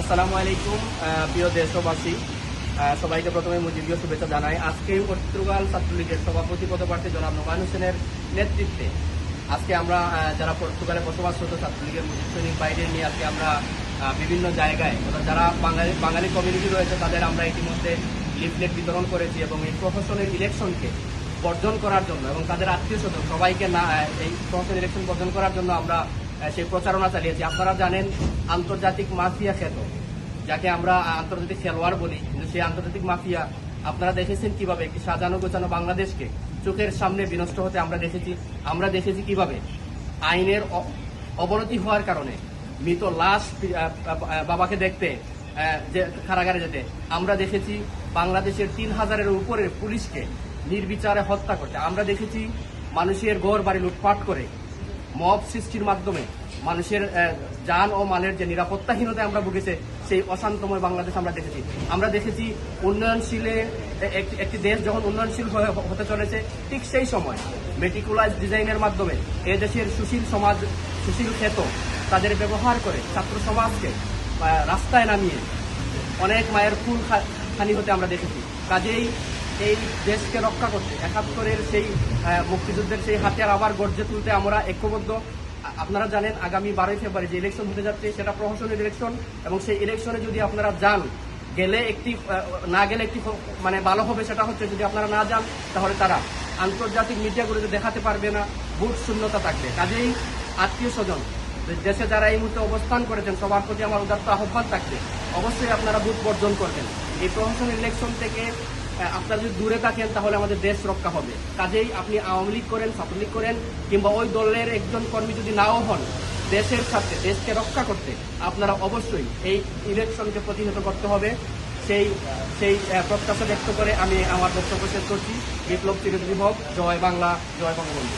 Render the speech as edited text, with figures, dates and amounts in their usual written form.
আসসালামু আলাইকুম প্রিয় দেশবাসী, সবাইকে প্রথমে মুজিবীয় শুভেচ্ছা জানাই। আজকে পর্তুগাল ছাত্রলীগের সভাপতি পদপ্রার্থী জনাব নোমান হোসেনের নেতৃত্বে আজকে আমরা যারা পর্তুগালে বসবাসরত ছাত্রলীগের মুজিব সৈনিক বাইরে নিয়ে আজকে আমরা বিভিন্ন জায়গায় যারা বাঙালি কমিউনিটি রয়েছে তাদের আমরা ইতিমধ্যে লিফলেট বিতরণ করেছি এবং এই প্রশাসনের ইলেকশনকে বর্জন করার জন্য এবং তাদের আত্মীয় স্বজন সবাইকে না এই প্রশাসন ইলেকশন বর্জন করার জন্য আমরা সেই প্রচারণা চালিয়েছি। আপনারা জানেন আন্তর্জাতিক মাফিয়া খ্যাত, যাকে আমরা আন্তর্জাতিক খেলোয়াড় বলি, কিন্তু সেই আন্তর্জাতিক মাফিয়া আপনারা দেখেছেন কিভাবে একটি সাজানো গোছানো বাংলাদেশকে চোখের সামনে বিনষ্ট হতে আমরা দেখেছি কিভাবে আইনের অবনতি হওয়ার কারণে মৃত লাশ বাবাকে দেখতে যে কারাগারে যেতে আমরা দেখেছি বাংলাদেশের ৩,০০০-এর উপরে পুলিশকে নির্বিচারে হত্যা করতে আমরা দেখেছি মানুষের ঘর বাড়ি লুটপাট করে মব সৃষ্টির মাধ্যমে মানুষের যান ও মালের যে নিরাপত্তাহীনতায় আমরা ভুগেছে সেই অশান্তময় বাংলাদেশ আমরা দেখেছি উন্নয়নশীলে একটি দেশ যখন উন্নয়নশীল হতে চলেছে ঠিক সেই সময় মেটিকুলাস ডিজাইনের মাধ্যমে এদেশের সুশীল ক্ষেত তাদের ব্যবহার করে ছাত্র সমাজকে রাস্তায় নামিয়ে অনেক মায়ের ফুল খানি হতে আমরা দেখেছি। কাজেই এই দেশকে রক্ষা করতে ৭১-এর সেই মুক্তিযুদ্ধের সেই হাতিয়ার আবার গর্জে তুলতে আমরা ঐক্যবদ্ধ। আপনারা জানেন আগামী 12ই ফেব্রুয়ারি যে ইলেকশন হতে যাচ্ছে সেটা প্রশাসনের ইলেকশন এবং সেই ইলেকশনে যদি আপনারা যান না গেলে একটি মানে ভালো হবে, সেটা হচ্ছে যদি আপনারা না যান তাহলে তারা আন্তর্জাতিক মিডিয়াগুলোতে দেখাতে পারবে না, ভোট শূন্যতা থাকবে। কাজেই আত্মীয় স্বজন দেশে যারা এই মুহূর্তে অবস্থান করেছেন সবার প্রতি আমার উদাত্ত আহ্বান থাকবে, অবশ্যই আপনারা ভোট বর্জন করবেন। এই প্রশাসনের ইলেকশন থেকে আপনারা যদি দূরে থাকেন তাহলে আমাদের দেশ রক্ষা হবে। কাজেই আপনি আওয়ামী লীগ করেন, ছাত্রলীগ করেন কিংবা ওই দলের একজন কর্মী যদি নাও হন, দেশের সাথে দেশকে রক্ষা করতে আপনারা অবশ্যই এই ইলেকশনকে প্রতিহত করতে হবে। সেই প্রত্যাশা ব্যক্ত করে আমি আমার বক্তব্য শেষ করছি। বিপ্লব চিরজীবী হোক, জয় বাংলা, জয় বঙ্গবন্ধু।